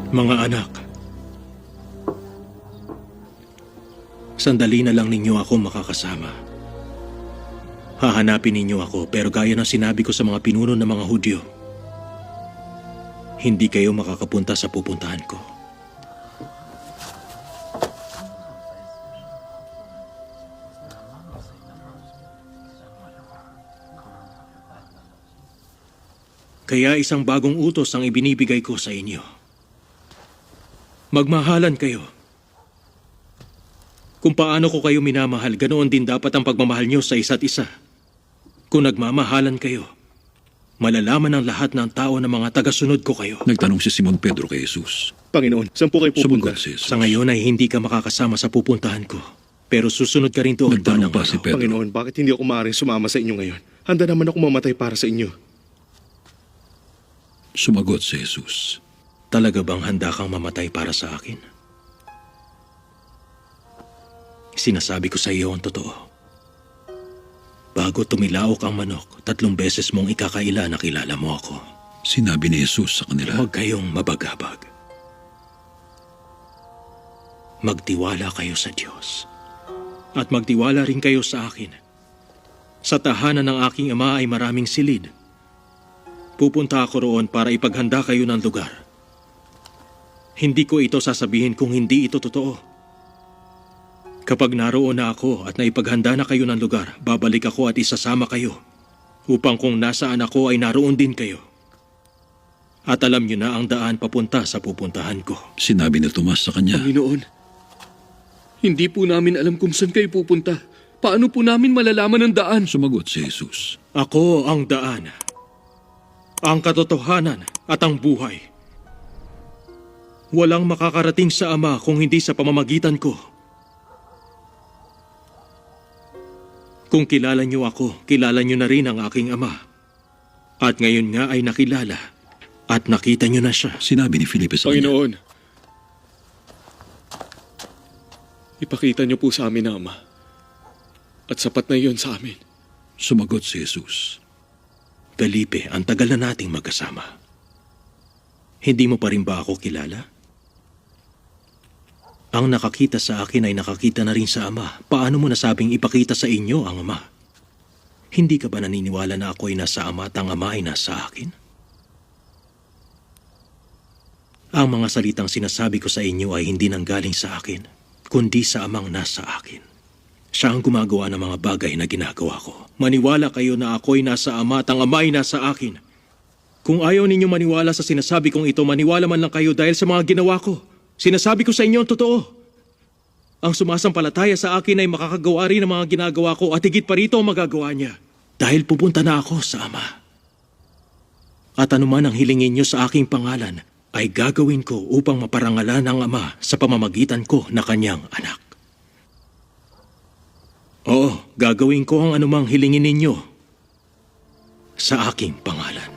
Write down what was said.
Mga anak, sandali na lang ninyo ako makakasama. Hahanapin ninyo ako pero gaya ng sinabi ko sa mga pinuno ng mga Hudyo, hindi kayo makakapunta sa pupuntahan ko. Kaya isang bagong utos ang ibinibigay ko sa inyo. Magmahalan kayo. Kung paano ko kayo minamahal, ganoon din dapat ang pagmamahal nyo sa isa't isa. Kung nagmamahalan kayo, malalaman ng lahat ng tao na mga tagasunod ko kayo. Nagtanong si Simon Pedro kay Jesus. Panginoon, saan po kayo pupunta? Sumagot si Jesus. Sa ngayon ay hindi ka makakasama sa pupuntahan ko. Pero susunod ka rin doon. Nagtanong pa si Pedro. Panginoon, bakit hindi ako maaaring sumama sa inyo ngayon? Handa naman ako mamatay para sa inyo. Sumagot si Jesus. Talaga bang handa kang mamatay para sa akin? Sinasabi ko sa iyo ang totoo. Bago tumilaok ang manok, 3 beses mong ikakaila na kilala mo ako. Sinabi ni Jesus sa kanila. Huwag kayong mabagabag. Magtiwala kayo sa Diyos. At magtiwala rin kayo sa akin. Sa tahanan ng aking ama ay maraming silid. Pupunta ako roon para ipaghanda kayo ng lugar. Hindi ko ito sasabihin kung hindi ito totoo. Kapag naroon na ako at naipaghanda na kayo ng lugar, babalik ako at isasama kayo, upang kung nasaan ako ay naroon din kayo. At alam niyo na ang daan papunta sa pupuntahan ko. Sinabi ni Tomas sa kanya. Panginoon, hindi po namin alam kung saan kayo pupunta. Paano po namin malalaman ang daan? Sumagot si Jesus. Ako ang daan, ang katotohanan at ang buhay. Walang makakarating sa Ama kung hindi sa pamamagitan ko. Kung kilala niyo ako, kilala niyo na rin ang aking Ama. At ngayon nga ay nakilala at nakita niyo na siya. Sinabi ni Felipe sa kanya. Panginoon, ipakita niyo po sa amin ang Ama. At sapat na iyon sa amin. Sumagot si Jesus. Felipe, ang tagal na nating magkasama. Hindi mo pa rin ba ako kilala? Ang nakakita sa akin ay nakakita na rin sa Ama. Paano mo nasabing ipakita sa inyo ang Ama? Hindi ka ba naniniwala na ako ay nasa Ama at ang Ama ay nasa akin? Ang mga salitang sinasabi ko sa inyo ay hindi nanggaling sa akin, kundi sa Amang nasa akin. Siya ang gumagawa ng mga bagay na ginagawa ko. Maniwala kayo na ako'y nasa Ama at ang Ama ay nasa akin. Kung ayaw ninyo maniwala sa sinasabi kong ito, maniwala man lang kayo dahil sa mga ginawa ko. Sinasabi ko sa inyo ang totoo. Ang sumasampalataya sa akin ay makakagawa rin ng mga ginagawa ko at higit pa rito ang magagawa niya. Dahil pupunta na ako sa Ama. At anuman ang hilingin niyo sa aking pangalan, ay gagawin ko upang maparangalan ang Ama sa pamamagitan ko na kanyang anak. Oo, gagawin ko ang anumang hilingin ninyo sa aking pangalan.